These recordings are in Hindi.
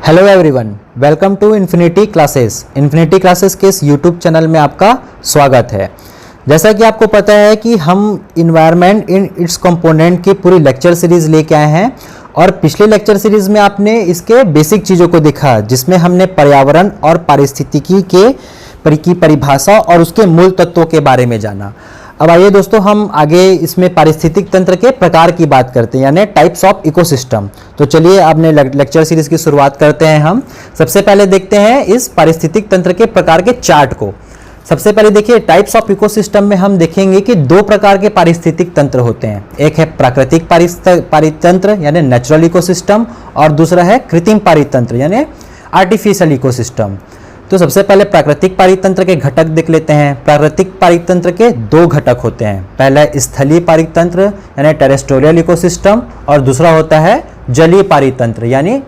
Hello everyone, welcome to infinity classes. Infinity classes के इस यूट्यूब चैनल में आपका स्वागत है। जैसा कि आपको पता है कि हम इन्वायरमेंट इन इट्स कंपोनेंट की पूरी लेक्चर सीरीज लेके आए हैं और पिछले लेक्चर सीरीज में आपने इसके बेसिक चीज़ों को देखा, जिसमें हमने पर्यावरण और पारिस्थितिकी की परिभाषा और उसके मूल तत्वों के बारे में जाना। अब आइए दोस्तों, हम आगे इसमें पारिस्थितिक तंत्र के प्रकार की बात करते हैं, यानी टाइप्स ऑफ इकोसिस्टम। तो चलिए अपने लेक्चर सीरीज की शुरुआत करते हैं। हम सबसे पहले देखते हैं इस पारिस्थितिक तंत्र के प्रकार के चार्ट को। सबसे पहले देखिए, टाइप्स ऑफ इकोसिस्टम में हम देखेंगे कि दो प्रकार के पारिस्थितिक तंत्र होते हैं। एक है प्राकृतिक पारितंत्र यानी नेचुरल इकोसिस्टम, और दूसरा है कृत्रिम पारितंत्र यानी आर्टिफिशियल इकोसिस्टम। तो सबसे पहले प्राकृतिक पारितंत्र के घटक देख लेते हैं। प्राकृतिक पारितंत्र के दो घटक होते हैं। पहला है स्थलीय पारितंत्र यानी टेरेस्ट्रियल इकोसिस्टम, और दूसरा होता है जलीय पारितंत्र यानी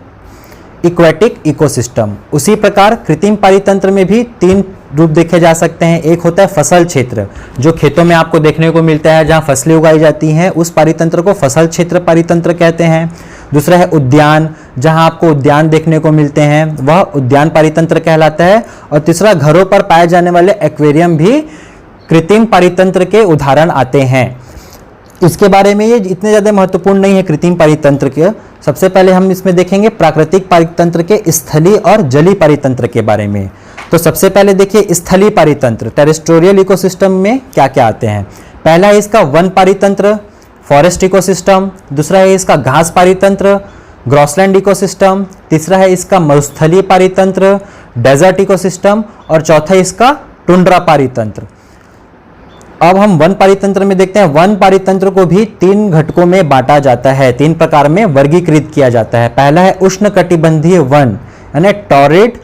एक्वेटिक इकोसिस्टम। उसी प्रकार कृत्रिम पारितंत्र में भी तीन रूप देखे जा सकते हैं। एक होता है फसल क्षेत्र, जो खेतों में आपको देखने को मिलता है, जहाँ फसलें उगाई जाती हैं, उस पारितंत्र को फसल क्षेत्र पारितंत्र कहते हैं। दूसरा है उद्यान, जहां आपको उद्यान देखने को मिलते हैं, वह उद्यान पारितंत्र कहलाता है। और तीसरा, घरों पर पाए जाने वाले एक्वेरियम भी कृत्रिम पारितंत्र के उदाहरण आते हैं। इसके बारे में ये इतने ज़्यादा महत्वपूर्ण नहीं है कृत्रिम पारितंत्र के। सबसे पहले हम इसमें देखेंगे प्राकृतिक पारितंत्र के स्थलीय और जलीय पारितंत्र के बारे में। तो सबसे पहले देखिए स्थलीय पारितंत्र, टेरेस्ट्रियल इकोसिस्टम में क्या क्या आते हैं। पहला है इसका वन पारितंत्र, फॉरेस्ट इकोसिस्टम। दूसरा है इसका घास पारितंत्र, ग्रॉसलैंड इकोसिस्टम। तीसरा है इसका मरुस्थलीय पारितंत्र, डेजर्ट इकोसिस्टम। और चौथा है इसका टुंड्रा पारितंत्र। अब हम वन पारितंत्र में देखते हैं। वन पारितंत्र को भी तीन घटकों में बांटा जाता है, तीन प्रकार में वर्गीकृत किया जाता है। पहला है उष्णकटिबंधीय वन यानी टॉरिड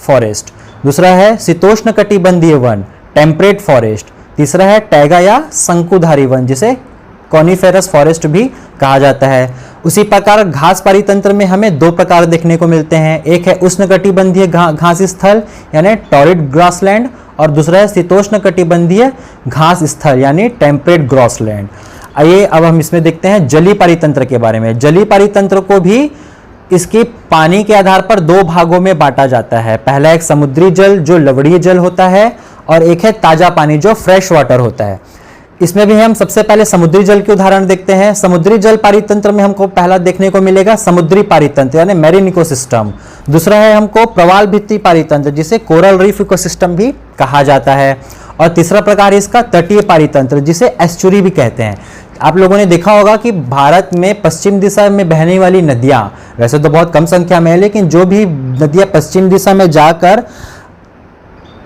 फॉरेस्ट। दूसरा है शीतोष्ण कटिबंधीय वन, टेम्परेट फॉरेस्ट। तीसरा है टैगा या शंकुधारी वन, जिसे कॉनिफेरस फॉरेस्ट भी कहा जाता है। उसी प्रकार घास पारितंत्र में हमें दो प्रकार देखने को मिलते हैं। एक है उष्णकटिबंधीय घास स्थल यानी टॉरिड ग्रासलैंड, और दूसरा है शीतोष्ण कटिबंधीय घास स्थल यानी टेम्परेट ग्रासलैंड। आइए अब हम इसमें देखते हैं जलीय पारितंत्र के बारे में। जलीय पारितंत्र को भी इसके पानी के आधार पर दो भागों में बांटा जाता है। पहला एक समुद्री जल जो लवणीय जल होता है, और एक है ताजा पानी जो फ्रेश वाटर होता है। इसमें भी हम सबसे पहले समुद्री जल के उदाहरण देखते हैं। समुद्री जल पारितंत्र में हमको पहला देखने को मिलेगा समुद्री पारितंत्र यानी मैरीन इकोसिस्टम। दूसरा है हमको प्रवाल भित्ति पारितंत्र, जिसे कोरल रीफ इकोसिस्टम भी कहा जाता है। और तीसरा प्रकार है इसका तटीय पारितंत्र, जिसे एस्चुरी भी कहते हैं। आप लोगों ने देखा होगा कि भारत में पश्चिम दिशा में बहने वाली नदियां वैसे तो बहुत कम संख्या में है, लेकिन जो भी नदियां पश्चिम दिशा में जाकर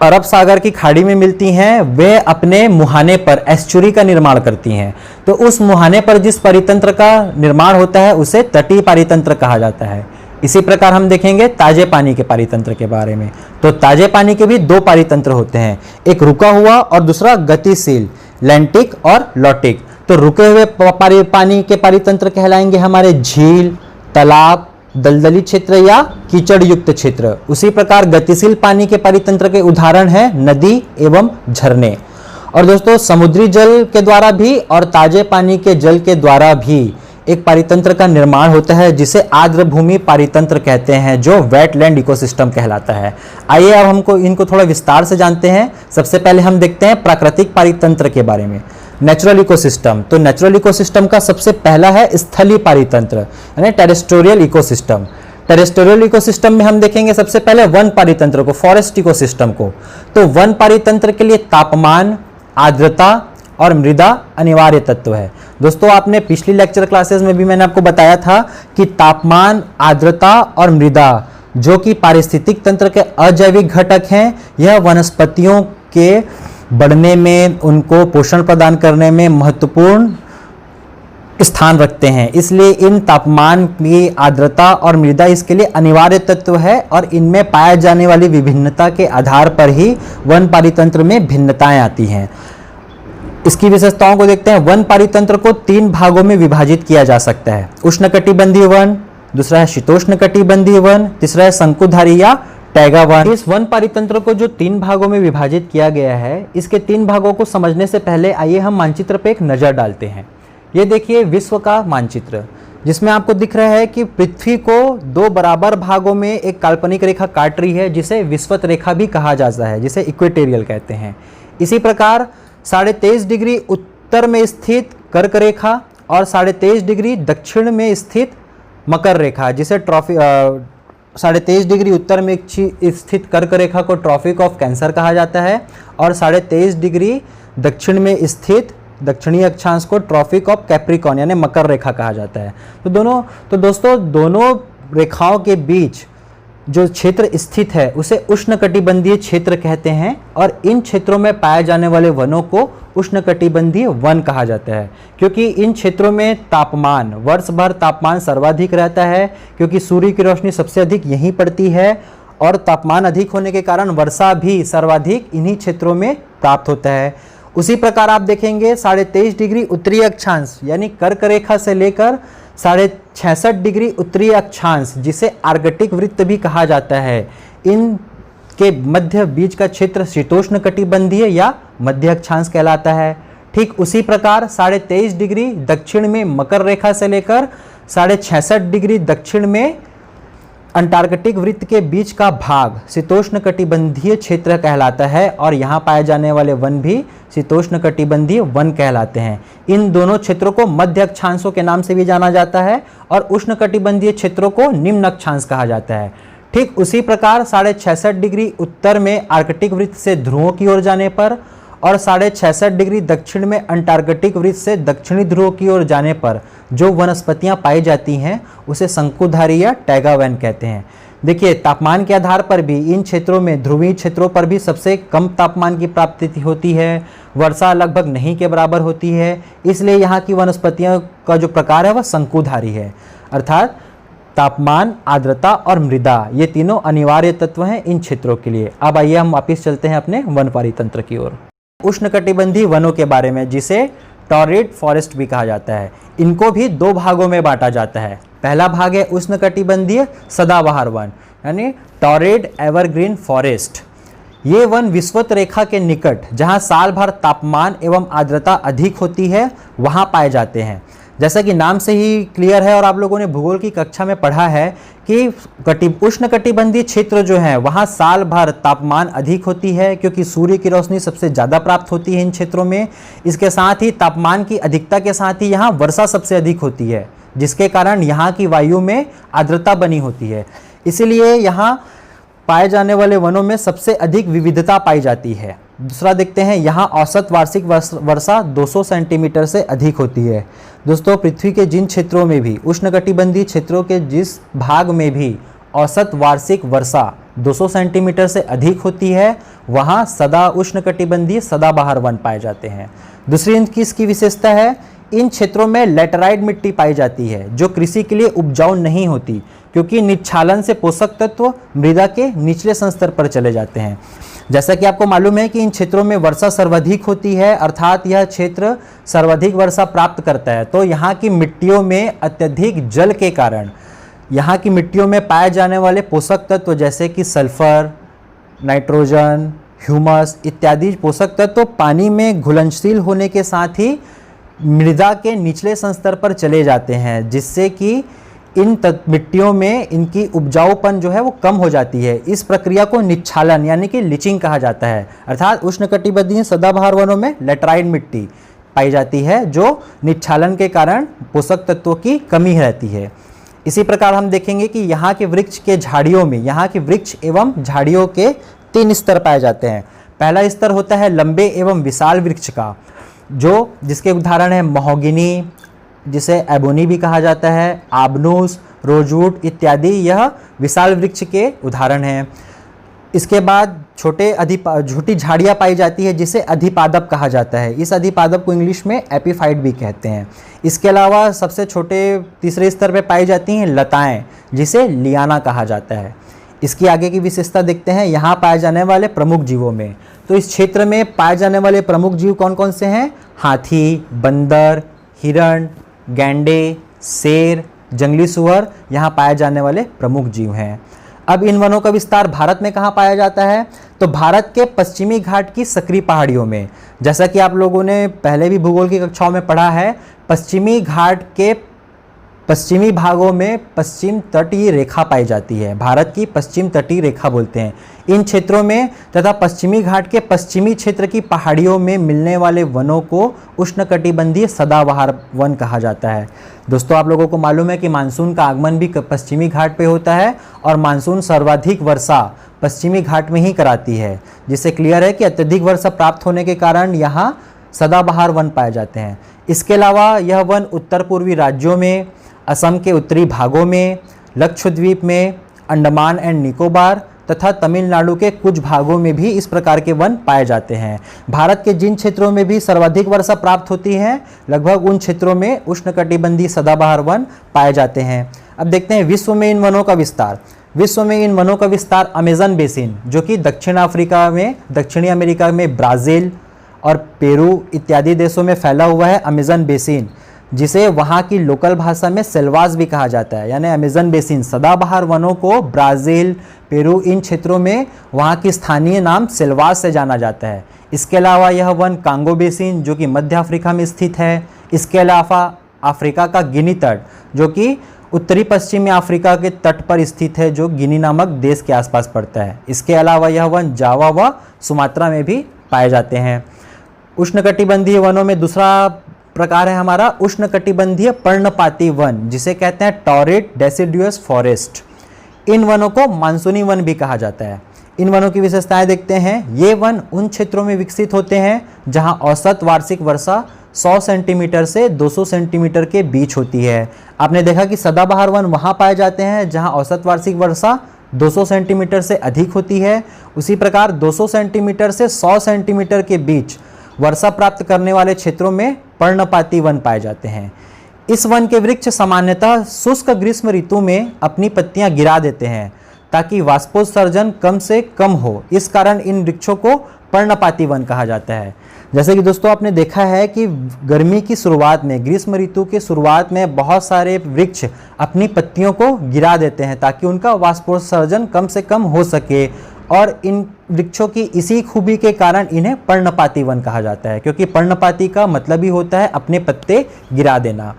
अरब सागर की खाड़ी में मिलती हैं, वे अपने मुहाने पर एस्चुरी का निर्माण करती हैं। तो उस मुहाने पर जिस पारितंत्र का निर्माण होता है उसे तटीय पारितंत्र कहा जाता है। इसी प्रकार हम देखेंगे ताजे पानी के पारितंत्र के बारे में। तो ताजे पानी के भी दो पारितंत्र होते हैं, एक रुका हुआ और दूसरा गतिशील, लैंटिक और लॉटिक। तो रुके हुए पानी के पारितंत्र कहलाएंगे हमारे झील, तालाब, दलदली क्षेत्र या कीचड़ युक्त क्षेत्र। उसी प्रकार गतिशील पानी के पारितंत्र के उदाहरण है नदी एवं झरने। और दोस्तों, समुद्री जल के द्वारा भी और ताजे पानी के जल के द्वारा भी एक पारितंत्र का निर्माण होता है, जिसे आर्द्र भूमि पारितंत्र कहते हैं, जो वेटलैंड इकोसिस्टम कहलाता है। आइए अब हमको इनको थोड़ा विस्तार से जानते हैं। सबसे पहले हम देखते हैं प्राकृतिक पारितंत्र के बारे में, नेचुरल इकोसिस्टम। तो नेचुरल इकोसिस्टम का सबसे पहला है स्थलीय पारितंत्र यानी टेरेस्ट्रियल इकोसिस्टम। टेरेस्ट्रियल इकोसिस्टम में हम देखेंगे सबसे पहले वन पारितंत्र को, फॉरेस्ट इकोसिस्टम को। तो वन पारितंत्र के लिए तापमान, आर्द्रता और मृदा अनिवार्य तत्व है। दोस्तों, आपने पिछली लेक्चर क्लासेस में भी मैंने आपको बताया था कि तापमान, आर्द्रता और मृदा, जो कि पारिस्थितिक तंत्र के अजैविक घटक हैं, यह वनस्पतियों के बढ़ने में, उनको पोषण प्रदान करने में महत्वपूर्ण स्थान रखते हैं। इसलिए इन तापमान की, आर्द्रता और मृदा इसके लिए अनिवार्य तत्व है, और इनमें पाए जाने वाली विभिन्नता के आधार पर ही वन पारितंत्र में भिन्नताएं आती हैं। इसकी विशेषताओं को देखते हैं। वन पारितंत्र को तीन भागों में विभाजित किया जा सकता है, उष्णकटिबंधीय वन, दूसरा है शीतोष्ण कटिबंधीय वन, तीसरा है शंकुधारी या टैगा वन। इस वन पारितंत्र को जो तीन भागों में विभाजित किया गया है, इसके तीन भागों को समझने से पहले आइए हम मानचित्र पे एक नजर डालते हैं। ये देखिए विश्व का मानचित्र। जिसमें आपको दिख रहा है कि पृथ्वी को दो बराबर भागों में एक काल्पनिक रेखा काट रही है, जिसे विषुवत रेखा भी कहा जाता है, जिसे इक्वेटोरियल कहते हैं। इसी प्रकार 23.5 डिग्री उत्तर में स्थित कर्क रेखा और 23.5 डिग्री दक्षिण में स्थित मकर रेखा, जिसे 23.5 डिग्री उत्तर में स्थित कर्क रेखा को ट्रॉपिक ऑफ कैंसर कहा जाता है और 23.5 डिग्री दक्षिण में स्थित दक्षिणी अक्षांश को ट्रॉपिक ऑफ कैप्रिकॉर्न यानी मकर रेखा कहा जाता है। तो दोस्तों दोनों रेखाओं के बीच जो क्षेत्र स्थित है उसे उष्णकटिबंधीय क्षेत्र कहते हैं और इन क्षेत्रों में पाए जाने वाले वनों को उष्णकटिबंधीय वन कहा जाता है, क्योंकि इन क्षेत्रों में तापमान वर्ष भर तापमान सर्वाधिक रहता है, क्योंकि सूर्य की रोशनी सबसे अधिक यहीं पड़ती है और तापमान अधिक होने के कारण वर्षा भी सर्वाधिक इन्हीं क्षेत्रों में प्राप्त होता है। उसी प्रकार आप देखेंगे 23.5 डिग्री उत्तरी अक्षांश यानी कर्क रेखा से लेकर 66.5 डिग्री उत्तरी अक्षांश, जिसे आर्कटिक वृत्त भी कहा जाता है, इन के मध्य बीच का क्षेत्र शीतोष्ण कटिबंधीय या मध्य अक्षांश कहलाता है। ठीक उसी प्रकार 23.5 डिग्री दक्षिण में मकर रेखा से लेकर 66.5 डिग्री दक्षिण में अंटार्कटिक वृत्त के बीच का भाग शीतोष्ण कटिबंधीय क्षेत्र कहलाता है और यहाँ पाए जाने वाले वन भी शीतोष्ण कटिबंधीय वन कहलाते हैं। इन दोनों क्षेत्रों को मध्य अक्षांशों के नाम से भी जाना जाता है और उष्ण कटिबंधीय क्षेत्रों को निम्न अक्षांश कहा जाता है। ठीक उसी प्रकार 66.5 डिग्री उत्तर में आर्कटिक वृत्त से ध्रुवों की ओर जाने पर और 66.5 डिग्री दक्षिण में अंटार्कटिक वृत्त से दक्षिणी ध्रुव की ओर जाने पर जो वनस्पतियां पाई जाती हैं उसे शंकुधारी या टैगा वन कहते हैं। देखिए, तापमान के आधार पर भी इन क्षेत्रों में ध्रुवीय क्षेत्रों पर भी सबसे कम तापमान की प्राप्ति होती है, वर्षा लगभग नहीं के बराबर होती है, इसलिए यहाँ की वनस्पतियों का जो प्रकार है वह शंकुधारी है। अर्थात तापमान, आर्द्रता और मृदा ये तीनों अनिवार्य तत्व हैं इन क्षेत्रों के लिए। अब आइए हम वापिस चलते हैं अपने वन परितंत्र की ओर। उष्णकटिबंधीय वनों के बारे में, जिसे टॉरिड फॉरेस्ट भी कहा जाता है, इनको भी दो भागों में बांटा जाता है। पहला भाग है उष्णकटिबंधीय सदाबहार वन यानी टॉरिड एवरग्रीन फॉरेस्ट। ये वन विषुवत रेखा के निकट जहां साल भर तापमान एवं आर्द्रता अधिक होती है वहां पाए जाते हैं। जैसा कि नाम से ही क्लियर है और आप लोगों ने भूगोल की कक्षा में पढ़ा है कि उष्णकटिबंधीय क्षेत्र जो है वहाँ साल भर तापमान अधिक होती है, क्योंकि सूर्य की रोशनी सबसे ज़्यादा प्राप्त होती है इन क्षेत्रों में। इसके साथ ही तापमान की अधिकता के साथ ही यहाँ वर्षा सबसे अधिक होती है, जिसके कारण यहाँ की वायु में आर्द्रता बनी होती है। इसीलिए यहाँ पाए जाने वाले वनों में सबसे अधिक विविधता पाई जाती है। दूसरा देखते हैं, यहाँ औसत वार्षिक वर्षा 200 सेंटीमीटर से अधिक होती है। दोस्तों, पृथ्वी के जिन क्षेत्रों में भी उष्णकटिबंधीय क्षेत्रों के जिस भाग में भी औसत वार्षिक वर्षा 200 सेंटीमीटर से अधिक होती है वहाँ सदा उष्णकटिबंधीय सदाबहार वन पाए जाते हैं। दूसरी इसकी विशेषता है, इन क्षेत्रों में लैटेराइट मिट्टी पाई जाती है जो कृषि के लिए उपजाऊ नहीं होती, क्योंकि निच्छालन से पोषक तत्व मृदा के निचले संस्तर पर चले जाते हैं। जैसा कि आपको मालूम है कि इन क्षेत्रों में वर्षा सर्वाधिक होती है, अर्थात यह क्षेत्र सर्वाधिक वर्षा प्राप्त करता है, तो यहाँ की मिट्टियों में अत्यधिक जल के कारण यहाँ की मिट्टियों में पाए जाने वाले पोषक तत्व जैसे कि सल्फर, नाइट्रोजन, ह्यूमस इत्यादि पोषक तत्व पानी में घुलनशील होने के साथ ही मृदा के निचले संस्तर पर चले जाते हैं, जिससे कि इन मिट्टियों में इनकी उपजाऊपन जो है वो कम हो जाती है। इस प्रक्रिया को निच्छालन यानी कि लिचिंग कहा जाता है। अर्थात उष्णकटिबंधीय सदाबहार वनों में लैटेराइट मिट्टी पाई जाती है जो निच्छालन के कारण पोषक तत्वों की कमी रहती है। इसी प्रकार हम देखेंगे कि यहाँ के वृक्ष के झाड़ियों में यहाँ के वृक्ष एवं झाड़ियों के 3 स्तर पाए जाते हैं। पहला स्तर होता है लंबे एवं विशाल वृक्ष का, जिसके उदाहरण है महोगनी, जिसे एबोनी भी कहा जाता है, आबनूस, रोजवुड इत्यादि, यह विशाल वृक्ष के उदाहरण हैं। इसके बाद छोटी झाड़ियाँ पाई जाती है जिसे अधिपादप कहा जाता है। इस अधिपादप को इंग्लिश में एपीफाइट भी कहते हैं। इसके अलावा सबसे छोटे तीसरे स्तर पे पाई जाती हैं लताएं, जिसे लियाना कहा जाता है। इसकी आगे की विशेषता देखते हैं यहाँ पाए जाने वाले प्रमुख जीवों में। तो इस क्षेत्र में पाए जाने वाले प्रमुख जीव कौन कौन से हैं? हाथी, बंदर, हिरण, गैंडे, शेर, जंगली सुअर यहाँ पाए जाने वाले प्रमुख जीव हैं। अब इन वनों का विस्तार भारत में कहाँ पाया जाता है? तो भारत के पश्चिमी घाट की सकरी पहाड़ियों में। जैसा कि आप लोगों ने पहले भी भूगोल की कक्षाओं में पढ़ा है, पश्चिमी घाट के पश्चिमी भागों में पश्चिम तटीय रेखा पाई जाती है। भारत की पश्चिम तटीय रेखा बोलते हैं इन क्षेत्रों में, तथा पश्चिमी घाट के पश्चिमी क्षेत्र की पहाड़ियों में मिलने वाले वनों को उष्णकटिबंधीय सदाबहार वन कहा जाता है। दोस्तों, आप लोगों को मालूम है कि मानसून का आगमन भी पश्चिमी घाट पे होता है और मानसून सर्वाधिक वर्षा पश्चिमी घाट में ही कराती है, जिससे क्लियर है कि अत्यधिक वर्षा प्राप्त होने के कारण यहाँ सदाबहार वन पाए जाते हैं। इसके अलावा यह वन उत्तर पूर्वी राज्यों में, असम के उत्तरी भागों में, लक्षद्वीप में, अंडमान एंड निकोबार तथा तमिलनाडु के कुछ भागों में भी इस प्रकार के वन पाए जाते हैं। भारत के जिन क्षेत्रों में भी सर्वाधिक वर्षा प्राप्त होती है, लगभग उन क्षेत्रों में उष्णकटिबंधीय सदाबहार वन पाए जाते हैं। अब देखते हैं विश्व में इन वनों का विस्तार। विश्व में इन वनों का विस्तार अमेजन बेसिन, जो कि दक्षिण अफ्रीका में, दक्षिणी अमेरिका में ब्राज़ील और पेरू इत्यादि देशों में फैला हुआ है। अमेजन बेसिन, जिसे वहाँ की लोकल भाषा में सेल्वास भी कहा जाता है, यानी अमेजन बेसिन। सदाबहार वनों को ब्राज़ील, पेरू इन क्षेत्रों में वहाँ की स्थानीय नाम सेल्वास से जाना जाता है। इसके अलावा यह वन कांगो बेसिन, जो कि मध्य अफ्रीका में स्थित है। इसके अलावा अफ्रीका का गिनी तट, जो कि उत्तरी पश्चिमी अफ्रीका के तट पर स्थित है, जो गिनी नामक देश के आसपास पड़ता है। इसके अलावा यह वन जावा व सुमात्रा में भी पाए जाते हैं। उष्णकटिबंधीय वनों में दूसरा प्रकार है हमारा उष्णकटिबंधीय पर्णपाती वन, जिसे कहते हैं टॉरिड डेसिडुअस फॉरेस्ट। इन वनों को मानसूनी वन भी कहा जाता है। इन वनों की विशेषताएं देखते हैं। ये वन उन क्षेत्रों में विकसित होते हैं जहां औसत वार्षिक वर्षा 100 सेंटीमीटर से 200 सेंटीमीटर के बीच होती है। आपने देखा कि सदाबहार वन वहां पाए जाते हैं जहां औसत वार्षिक वर्षा 200 सेंटीमीटर से अधिक होती है। उसी प्रकार 200 सेंटीमीटर से 100 सेंटीमीटर के बीच वर्षा प्राप्त करने वाले क्षेत्रों में पर्णपाती वन पाए जाते हैं। इस वन के वृक्ष सामान्यतः शुष्क ग्रीष्म ऋतु में अपनी पत्तियां गिरा देते हैं ताकि वाष्पोत्सर्जन कम से कम हो। इस कारण इन वृक्षों को पर्णपाती वन कहा जाता है। जैसे कि दोस्तों आपने देखा है कि गर्मी की शुरुआत में, ग्रीष्म ऋतु के शुरुआत में बहुत सारे वृक्ष अपनी पत्तियों को गिरा देते हैं ताकि उनका वाष्पोत्सर्जन कम से कम हो सके, और इन वृक्षों की इसी खूबी के कारण इन्हें पर्णपाती वन कहा जाता है, क्योंकि पर्णपाती का मतलब ही होता है अपने पत्ते गिरा देना।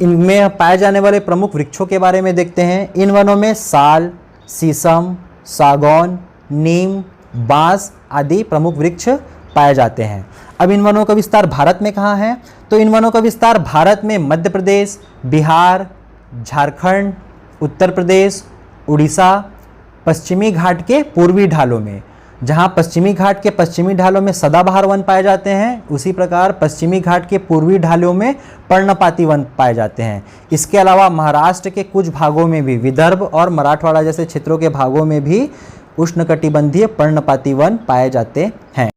इनमें पाए जाने वाले प्रमुख वृक्षों के बारे में देखते हैं। इन वनों में साल, शीशम, सागौन, नीम, बांस आदि प्रमुख वृक्ष पाए जाते हैं। अब इन वनों का विस्तार भारत में कहाँ है? तो इन वनों का विस्तार भारत में मध्य प्रदेश, बिहार, झारखंड, उत्तर प्रदेश, उड़ीसा, पश्चिमी घाट के पूर्वी ढालों में, जहां पश्चिमी घाट के पश्चिमी ढालों में सदाबहार वन पाए जाते हैं, उसी प्रकार पश्चिमी घाट के पूर्वी ढालों में पर्णपाती वन पाए जाते हैं। इसके अलावा महाराष्ट्र के कुछ भागों में भी, विदर्भ और मराठवाड़ा जैसे क्षेत्रों के भागों में भी उष्णकटिबंधीय पर्णपाती वन पाए जाते हैं।